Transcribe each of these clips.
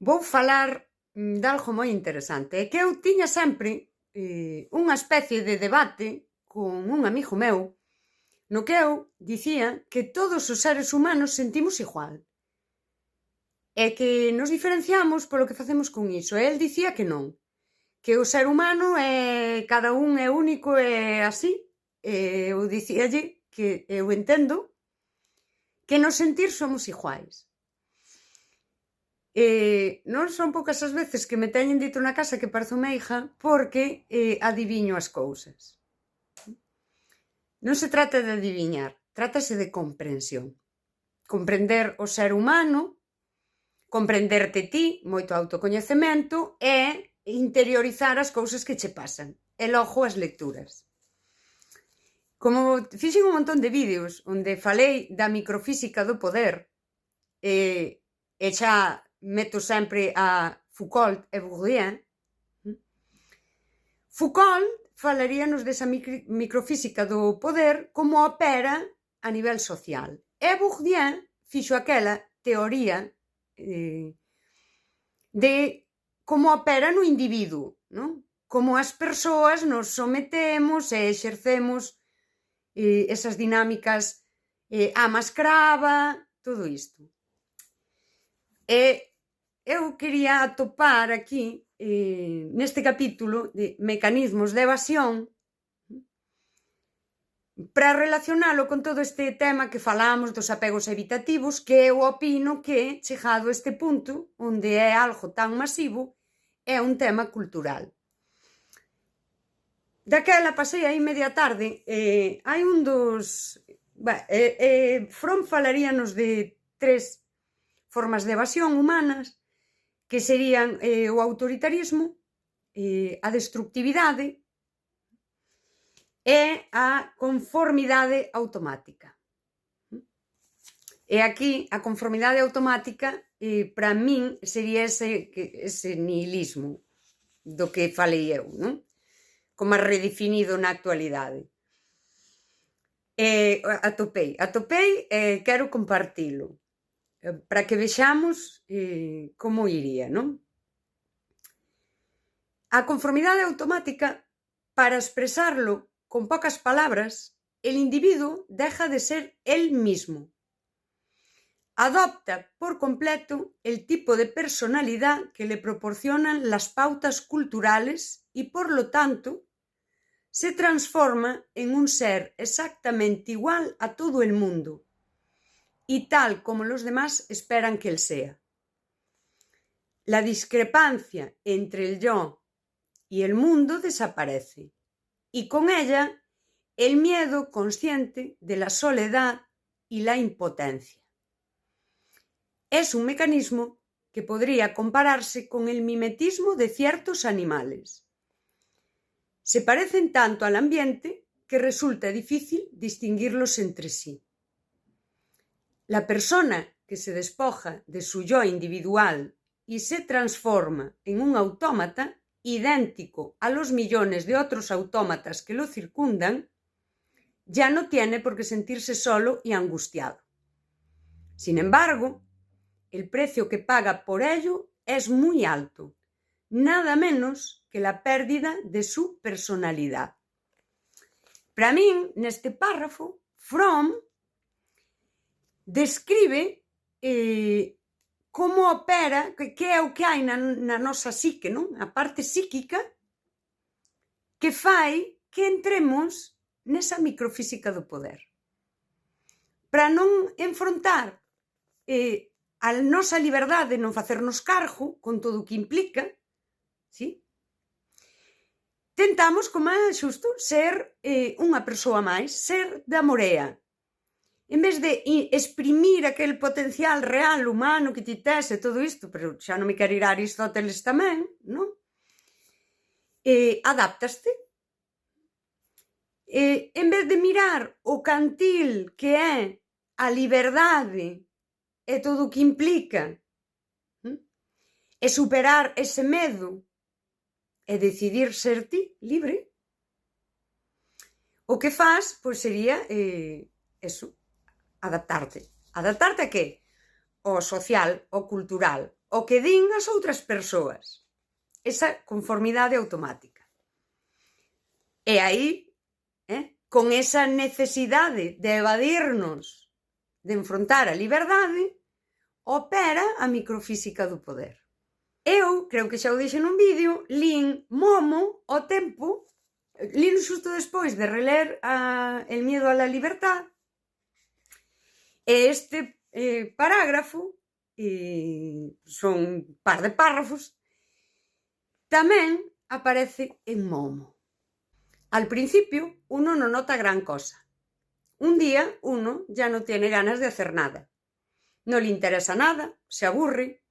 Vou falar de algo moi interesante. É que eu tiña sempre unha especie de debate con un amigo meu no que eu dicía que todos os seres humanos sentimos igual e que nos diferenciamos polo que facemos con iso. E el dicía que non, que o ser humano cada un é único e así. Eu dicíalle que eu entendo que no sentir somos iguais. Non son poucas as veces que me teñen dito na casa que parece meiga porque adiviño as cousas. Non se trata de adiviñar, trátase de comprensión. Comprender o ser humano, comprenderte ti, moito autocoñecemento e interiorizar as cousas que che pasan. E logo as lecturas. Como fixen un montón de vídeos onde falei da microfísica do poder e xa meto sempre a Foucault e Bourdieu. Foucault falaríanos desa microfísica do poder como opera a nivel social. E Bourdieu fixo aquela teoría de como opera no individuo, non? Como as persoas nos sometemos e exercemos esas dinámicas ama-escrava, todo isto. E eu quería atopar aquí, neste capítulo de mecanismos de evasión, para relacionalo con todo este tema que falamos dos apegos evitativos, que eu opino que, chegado a este punto, onde é algo tan masivo, é un tema cultural. Daquela pasei aí media tarde, hai un dos... Fromm falaríanos de 3 formas de evasión humanas, que serían o autoritarismo, a destructividade e a conformidade automática. E aquí a conformidade automática para min sería ese nihilismo do que falei eu, non? Como redefinido na actualidade. Atopei e quero compartilo para que vexamos como iría, non? A conformidade automática, para expresarlo con pocas palabras, el individuo deja de ser él mismo. Adopta por completo el tipo de personalidad que le proporcionan las pautas culturales y, por lo tanto, se transforma en un ser exactamente igual a todo el mundo y tal como los demás esperan que él sea. La discrepancia entre el yo y el mundo desaparece, y con ella el miedo consciente de la soledad y la impotencia. Es un mecanismo que podría compararse con el mimetismo de ciertos animales. Se parecen tanto al ambiente que resulta difícil distinguirlos entre sí. La persona que se despoja de su yo individual y se transforma en un autómata idéntico a los millones de otros autómatas que lo circundan, ya no tiene por qué sentirse solo y angustiado. Sin embargo, el precio que paga por ello es muy alto, nada menos que la pérdida de su personalidad. Para min, neste párrafo, Fromm describe como opera, que é o que hai na nosa psique, non? A parte psíquica que fai que entremos nesa microfísica do poder. Para non enfrontar a nosa liberdade, non facernos cargo con todo o que implica, sí? Tentamos, como é xusto, ser unha persoa máis, ser da morea. En vez de exprimir aquel potencial real humano que ti tes e todo isto, pero xa non me quero ir a Aristóteles tamén, non? Adáptaste. En vez de mirar o cantil que é a liberdade e todo o que implica, e superar ese medo e decidir ser ti libre, o que faz, pois sería eso, adaptarte. Adaptarte a que? Ao social, ao cultural, o que din as outras persoas. Esa conformidade automática. E aí, con esa necesidade de evadirnos, de enfrontar a liberdade, opera a microfísica do poder. Eu, creo que xa o dixen nun vídeo, lín Momo ao tempo, lín xusto despois de reler El miedo a la libertad, e este parágrafo, son un par de párrafos, tamén aparece en Momo. Al principio, uno no nota gran cosa. Un día, uno ya no tiene ganas de hacer nada. No le interesa nada, se aburre,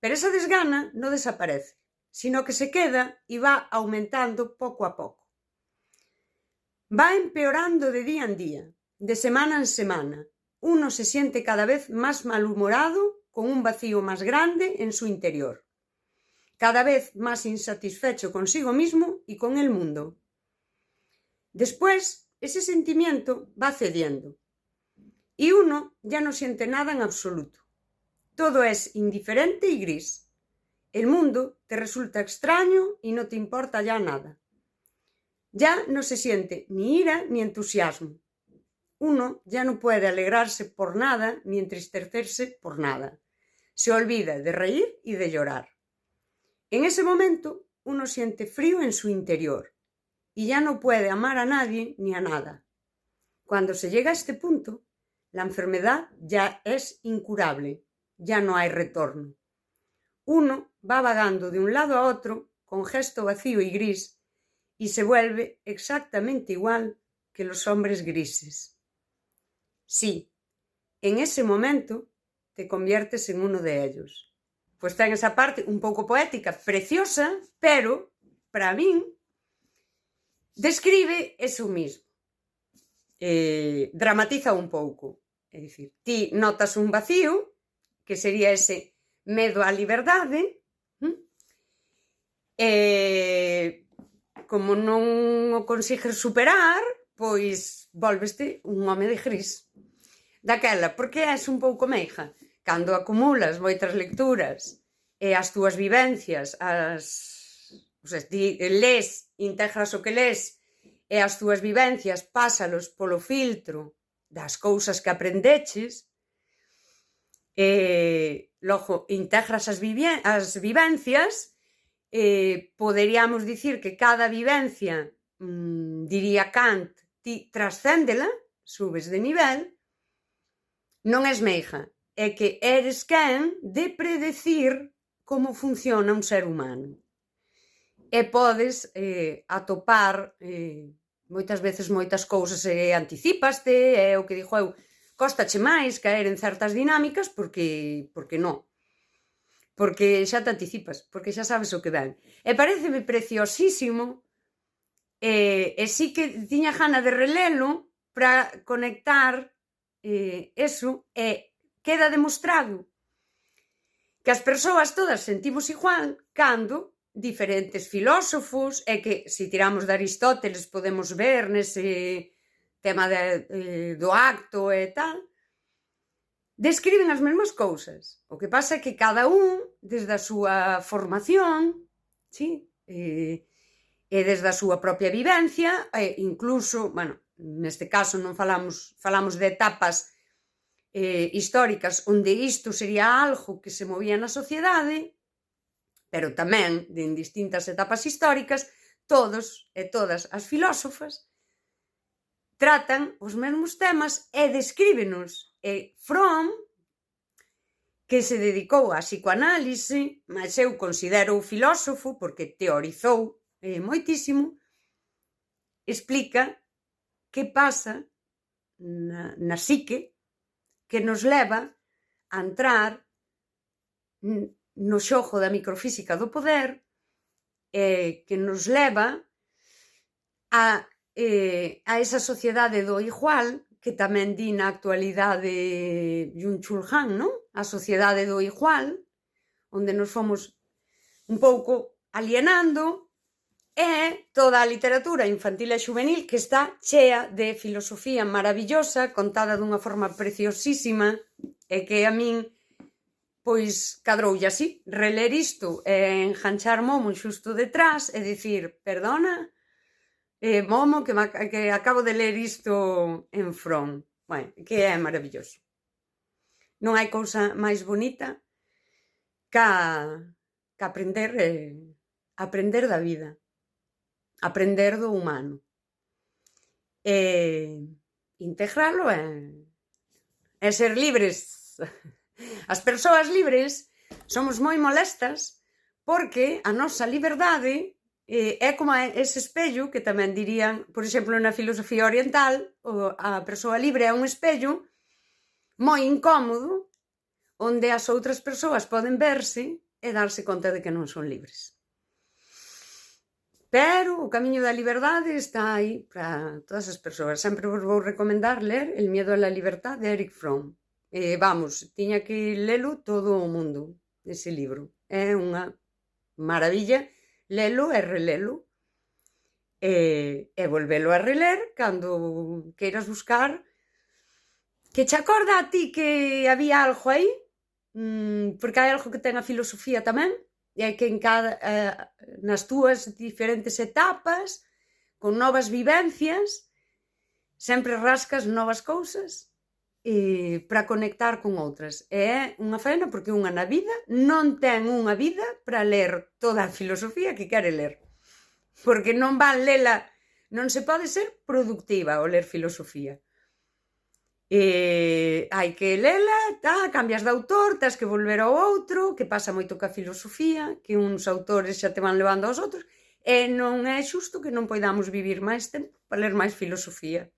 pero esa desgana no desaparece, sino que se queda y va aumentando poco a poco. Va empeorando de día en día, de semana en semana. Uno se siente cada vez más malhumorado, con un vacío más grande en su interior. Cada vez más insatisfecho consigo mismo y con el mundo. Después, ese sentimiento va cediendo. Y uno ya no siente nada en absoluto. Todo es indiferente y gris. El mundo te resulta extraño y no te importa ya nada. Ya no se siente ni ira ni entusiasmo. Uno ya no puede alegrarse por nada ni entristecerse por nada. Se olvida de reír y de llorar. En ese momento, uno siente frío en su interior y ya no puede amar a nadie ni a nada. Cuando se llega a este punto, la enfermedad ya es incurable, ya no hay retorno. Uno va vagando de un lado a otro con gesto vacío y gris y se vuelve exactamente igual que los hombres grises. Sí, en ese momento te conviertes en uno de ellos. Pues está en esa parte un pouco poética, preciosa, pero, para min, describe eso mismo. Dramatiza un pouco. É dicir, ti notas un vacío, que sería ese medo á liberdade, e como non o consigues superar, pois volveste un home de gris. Daquela, porque és un pouco meiga. Cando acumulas moitas lecturas e as túas vivencias, ti lees, integras o que lees, e as túas vivencias pásalos polo filtro das cousas que aprendeches, logo integras as vivencias, poderíamos dicir que cada vivencia, diría Kant, ti trascéndela, subes de nivel, non és meiga, é que eres quen de predecir como funciona un ser humano. E podes atopar moitas veces moitas cousas e anticipaste, é o que dixo eu, cóstache máis caer en certas dinámicas porque non. Porque xa te anticipas, porque xa sabes o que ven. E pareceme preciosísimo, e sí que tiña gana de relelo para conectar eso, e queda demostrado que as persoas todas sentimos igual cando diferentes filósofos, e que se tiramos de Aristóteles podemos ver nese tema do acto e tal, describen as mesmas cousas. O que pasa é que cada un, desde a súa formación, sí, e desde a súa propia vivencia, e incluso, bueno, neste caso non falamos de etapas históricas onde isto sería algo que se movía na sociedade, pero tamén en distintas etapas históricas, todos e todas as filósofas tratan os mesmos temas e descríbenos. E Fromm, que se dedicou á psicoanálise, mas eu considero filósofo porque teorizou moitísimo, explica que pasa na psique que nos leva a entrar no xogo da microfísica do poder, que nos leva a esa sociedade do igual, que tamén di na actualidade Byung-Chul Han, non? A sociedade do igual, onde nos fomos un pouco alienando, e toda a literatura infantil e xuvenil que está chea de filosofía maravillosa, contada dunha forma preciosísima, e que a min pois cadroulle así, reler isto e enganchar Momo xusto detrás e dicir, perdona, Momo, que acabo de ler isto en From. Bueno, que é maravilloso. Non hai cousa máis bonita que aprender da vida, aprender do humano, integralo e ser libres. As persoas libres somos moi molestas porque a nosa liberdade é como ese espello que tamén dirían, por exemplo, na filosofía oriental, a persoa libre é un espello moi incómodo onde as outras persoas poden verse e darse conta de que non son libres. Pero o camiño da liberdade está aí para todas as persoas. Sempre vos vou recomendar ler El miedo a la libertad de Erich Fromm. Vamos, tiña que lelo todo o mundo, ese libro. É unha maravilla lelo e relelo e volvelo a reler cando queiras buscar que che acorda a ti que había algo aí, porque hai algo que ten a filosofía tamén, e é que nas túas diferentes etapas, con novas vivencias, sempre rascas novas cousas para conectar con outras. E é unha faena porque unha na vida non ten unha vida para ler toda a filosofía que quere ler. Porque non van lela, non se pode ser productiva ao ler filosofía. Hai que lela, cambias de autor, tens que volver ao outro, que pasa moito ca filosofía, que uns autores xa te van levando aos outros, e non é xusto que non poidamos vivir máis tempo para ler máis filosofía.